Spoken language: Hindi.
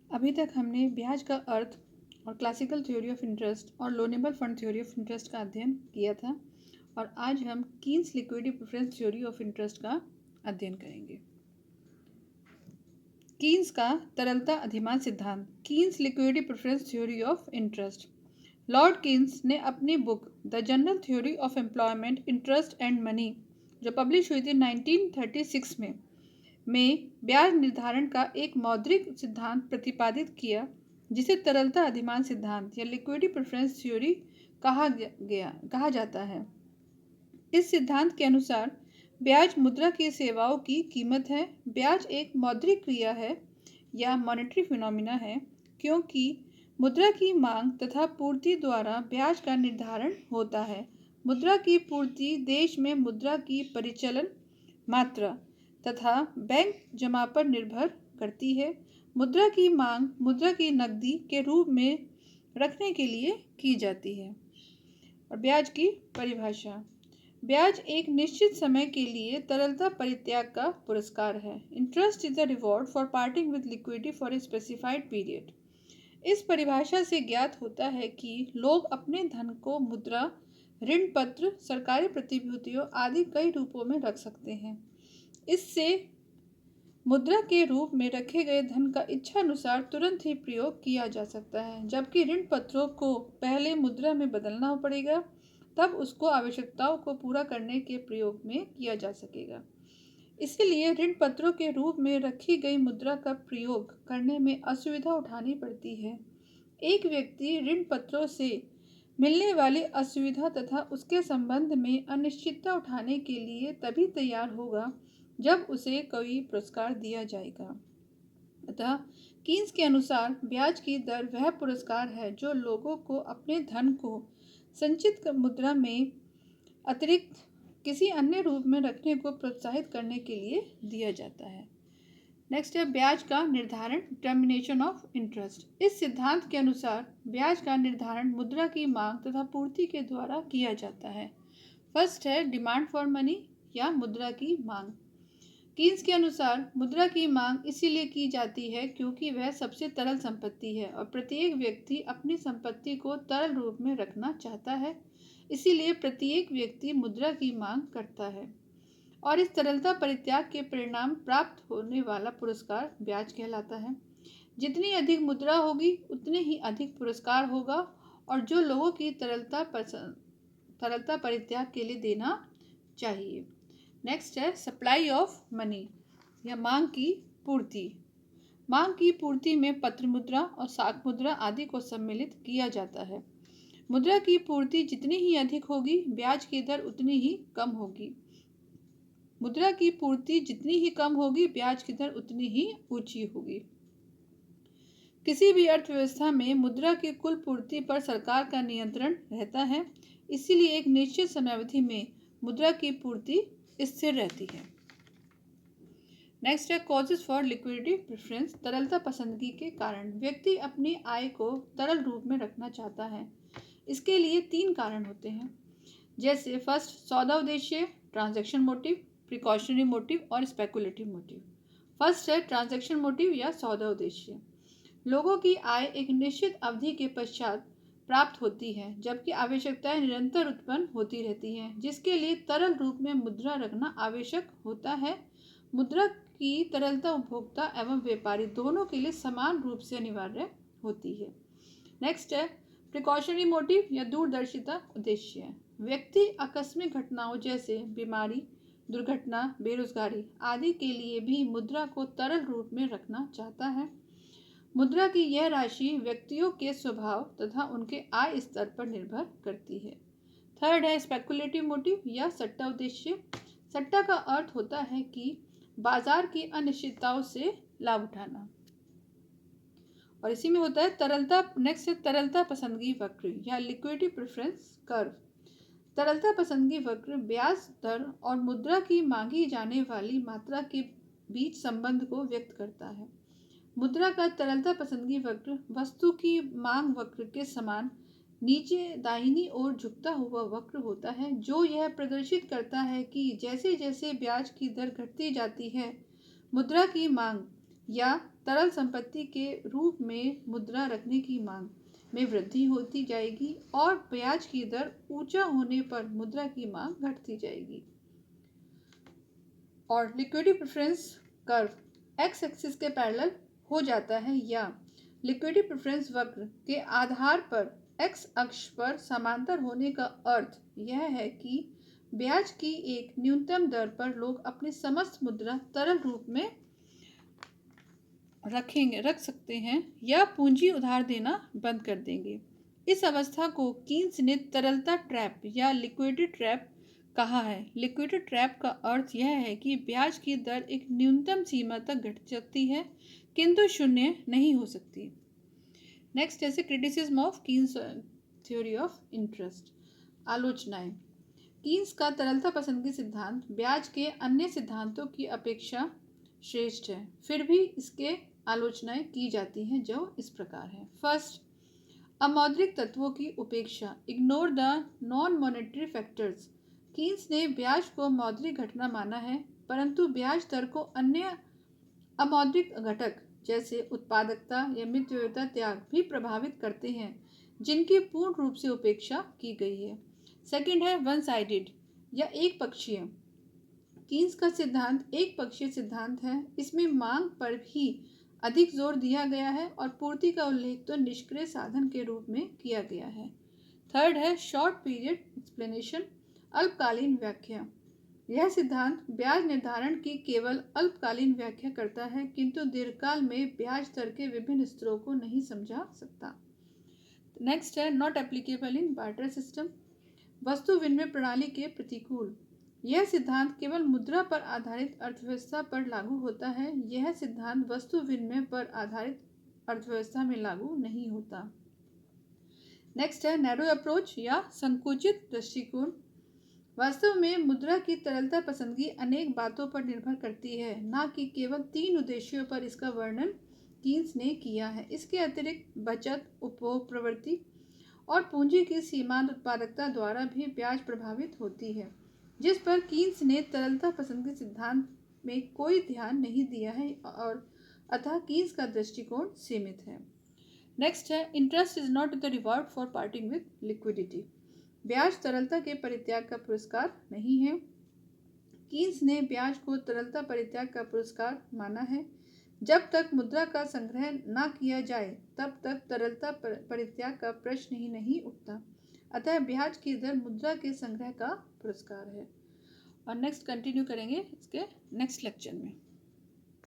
अभी तक हमने ब्याज का अर्थ और क्लासिकल थ्योरी ऑफ इंटरेस्ट और loanable fund theory of interest का अध्ययन किया था और आज हम Keynes liquidity preference theory of interest का अध्ययन करेंगे। कीन्स का तरलता अधिमान सिद्धांत, Keynes liquidity preference theory of interest. Lord Keynes ने अपनी book the general theory of employment, interest and money, जो पब्लिश हुई थी 1936 में ब्याज निर्धारण का एक मौद्रिक सिद्धांत प्रतिपादित किया, जिसे तरलता अधिमान सिद्धांत या लिक्विडिटी प्रेफरेंस थ्योरी कहा जाता है। इस सिद्धांत के अनुसार ब्याज मुद्रा की सेवाओं की कीमत है। ब्याज एक मौद्रिक क्रिया है या मॉनेटरी फिनोमिना है, क्योंकि मुद्रा की मांग तथा पूर्ति द्वारा ब्याज का निर्धारण होता है। मुद्रा की पूर्ति देश में मुद्रा की परिचलन मात्रा तथा बैंक जमा पर निर्भर करती है। मुद्रा की मांग मुद्रा की नकदी के रूप में रखने के लिए की जाती है। और ब्याज की परिभाषा, ब्याज एक निश्चित समय के लिए तरलता परित्याग का पुरस्कार है। Interest is the reward for parting with liquidity for a specified period. इस परिभाषा से ज्ञात होता है कि लोग अपने धन को मुद्रा, ऋण पत्र, सरकारी प्रतिभूतियों आदि कई रूपों में रख सकते हैं। इससे मुद्रा के रूप में रखे गए धन का इच्छानुसार तुरंत ही प्रयोग किया जा सकता है, जबकि ऋण पत्रों को पहले मुद्रा में बदलना पड़ेगा, तब उसको आवश्यकताओं को पूरा करने के प्रयोग में किया जा सकेगा। इसलिए ऋण पत्रों के रूप में रखी गई मुद्रा का प्रयोग करने में असुविधा उठानी पड़ती है। एक व्यक्ति ऋण पत्रों से मिलने वाली असुविधा तथा उसके संबंध में अनिश्चितता उठाने के लिए तभी तैयार होगा जब उसे कोई पुरस्कार दिया जाएगा। अतः कीन्स के अनुसार ब्याज की दर वह पुरस्कार है जो लोगों को अपने धन को संचित मुद्रा में अतिरिक्त किसी अन्य रूप में रखने को प्रोत्साहित करने के लिए दिया जाता है। नेक्स्ट है ब्याज का निर्धारण, डिटर्मिनेशन ऑफ इंटरेस्ट। इस सिद्धांत के अनुसार ब्याज का निर्धारण मुद्रा की मांग तथा पूर्ति के द्वारा किया जाता है। फर्स्ट है डिमांड फॉर मनी या मुद्रा की मांग। कीन्स के अनुसार मुद्रा की मांग इसीलिए की जाती है क्योंकि वह सबसे तरल संपत्ति है और प्रत्येक व्यक्ति अपनी संपत्ति को तरल रूप में रखना चाहता है। इसीलिए प्रत्येक व्यक्ति मुद्रा की मांग करता है और इस तरलता परित्याग के परिणाम प्राप्त होने वाला पुरस्कार ब्याज कहलाता है। जितनी अधिक मुद्रा होगी उतने ही अधिक पुरस्कार होगा और जो लोगों की तरलता परित्याग के लिए देना चाहिए। नेक्स्ट है सप्लाई ऑफ मनी या मांग की पूर्ति। मांग की पूर्ति में पत्र मुद्रा और साख मुद्रा आदि को सम्मिलित किया जाता है। मुद्रा की पूर्ति जितनी ही अधिक होगी, ब्याज की दर उतनी ही कम होगी। मुद्रा की पूर्ति जितनी ही कम होगी, ब्याज की दर उतनी ही ऊंची होगी। किसी भी अर्थव्यवस्था में मुद्रा की कुल पूर्ति पर सरकार का नियंत्रण रहता है, इसीलिए एक निश्चित समयावधि में मुद्रा की पूर्ति स्थिर रहती है। नेक्स्ट है कॉजेस फॉर लिक्विडिटी प्रेफरेंस, तरलता पसंदगी के कारण। व्यक्ति अपनी आय को तरल रूप में रखना चाहता है। इसके लिए 3 कारण होते हैं, जैसे फर्स्ट सौदा उद्देश्य, ट्रांजैक्शन मोटिव, प्रिकॉशनरी मोटिव और स्पेकुलेटिव मोटिव। फर्स्ट है ट्रांजैक्शन मोटिव या सौदा उद्देश्य। लोगों की आय एक निश्चित अवधि के पश्चात प्राप्त होती है, जबकि आवश्यकताएं निरंतर उत्पन्न होती रहती हैं, जिसके लिए तरल रूप में मुद्रा रखना आवश्यक होता है। मुद्रा की तरलता उपभोक्ता एवं व्यापारी दोनों के लिए समान रूप से अनिवार्य होती है। नेक्स्ट है प्रिकॉशनरी मोटिव या दूरदर्शिता उद्देश्य। व्यक्ति आकस्मिक घटनाओं जैसे बीमारी, दुर्घटना, बेरोजगारी आदि के लिए भी मुद्रा को तरल रूप में रखना चाहता है। मुद्रा की यह राशि व्यक्तियों के स्वभाव तथा उनके आय स्तर पर निर्भर करती है। थर्ड है स्पेकुलेटिव मोटिव या सट्टा उद्देश्य। सट्टा का अर्थ होता है कि बाजार की अनिश्चितताओं से लाभ उठाना। और इसी में होता है तरलता। नेक्स्ट है तरलता पसंदगी वक्र या लिक्विडिटी प्रेफरेंस कर्व। तरलता पसंदगी वक्र ब्याज दर और मुद्रा की मांगी जाने वाली मात्रा के बीच संबंध को व्यक्त करता है। मुद्रा का तरलता पसंदगी वक्र वस्तु की मांग वक्र के समान नीचे दाहिनी ओर झुकता हुआ वक्र होता है, जो यह प्रदर्शित करता है कि जैसे जैसे ब्याज की दर घटती जाती है, मुद्रा की मांग या तरल संपत्ति के रूप में मुद्रा रखने की मांग में वृद्धि होती जाएगी और ब्याज की दर ऊंचा होने पर मुद्रा की मांग घटती जाएगी। और liquidity preference curve x axis के पैरेलल हो जाता है या लिक्विडिटी प्रेफरेंस वक्र के आधार पर एक्स अक्ष पर समांतर होने का अर्थ यह है कि ब्याज की एक न्यूनतम दर पर लोग अपनी समस्त मुद्रा तरल रूप में रख सकते हैं या पूंजी उधार देना बंद कर देंगे। इस अवस्था को कीन्स ने तरलता ट्रैप या लिक्विडिटी ट्रैप कहा है। लिक्विडिटी ट्रैप का अर्थ यह है कि ब्याज की दर एक न्यूनतम सीमा तक घट सकती है किंतु शून्य नहीं हो सकती। नेक्स्ट जैसे criticism of Keynes theory of interest. आलोचनाएं। कीन्स का तरलता पसंदगी सिद्धांत ब्याज के अन्य सिद्धांतों की अपेक्षा श्रेष्ठ है, फिर भी इसके आलोचनाएं की जाती हैं जो इस प्रकार है। फर्स्ट, अमौद्रिक तत्वों की उपेक्षा, ignore the non monetary factors. Keynes ने ब्याज को मौद्रिक घटना माना है, परंतु ब्याज दर को अन्य अमौद्रिक घटक जैसे उत्पादकता या मितव्ययिता त्याग भी प्रभावित करते हैं, जिनकी पूर्ण रूप से उपेक्षा की गई है। सेकंड है वन साइडेड या एक पक्षीय। कीन्स का सिद्धांत एक पक्षीय सिद्धांत है। इसमें मांग पर भी अधिक जोर दिया गया है और पूर्ति का उल्लेख तो निष्क्रिय साधन के रूप में किया गया है। थर्ड है शॉर्ट पीरियड एक्सप्लेनेशन, अल्पकालीन व्याख्या। यह सिद्धांत ब्याज निर्धारण की केवल अल्पकालीन व्याख्या करता है, किंतु दीर्घकाल में ब्याज दर के विभिन्न स्तरों को नहीं समझा सकता। नेक्स्ट है not applicable in barter system, वस्तु विनिमय प्रणाली के प्रतिकूल। यह सिद्धांत केवल मुद्रा पर आधारित अर्थव्यवस्था पर लागू होता है। यह सिद्धांत वस्तु विनिमय पर आधारित अर्थव्यवस्था में लागू नहीं होता। नेक्स्ट है नैरो अप्रोच या संकुचित दृष्टिकोण। वास्तव में मुद्रा की तरलता पसंदगी अनेक बातों पर निर्भर करती है, न कि केवल 3 उद्देश्यों पर। इसका वर्णन कीन्स ने किया है। इसके अतिरिक्त बचत, उपभोग प्रवृत्ति और पूंजी की सीमांत उत्पादकता द्वारा भी ब्याज प्रभावित होती है, जिस पर कीन्स ने तरलता पसंदगी सिद्धांत में कोई ध्यान नहीं दिया है और अतः कीन्स का दृष्टिकोण सीमित है। नेक्स्ट है interest is not the reward for parting with liquidity. ब्याज तरलता के परित्याग का पुरस्कार नहीं है। कीन्स ने ब्याज को तरलता परित्याग का पुरस्कार माना है। जब तक मुद्रा का संग्रह न किया जाए तब तक तरलता परित्याग का प्रश्न ही नहीं उठता। अतः ब्याज की दर मुद्रा के संग्रह का पुरस्कार है। और नेक्स्ट कंटिन्यू करेंगे इसके नेक्स्ट लेक्चर में।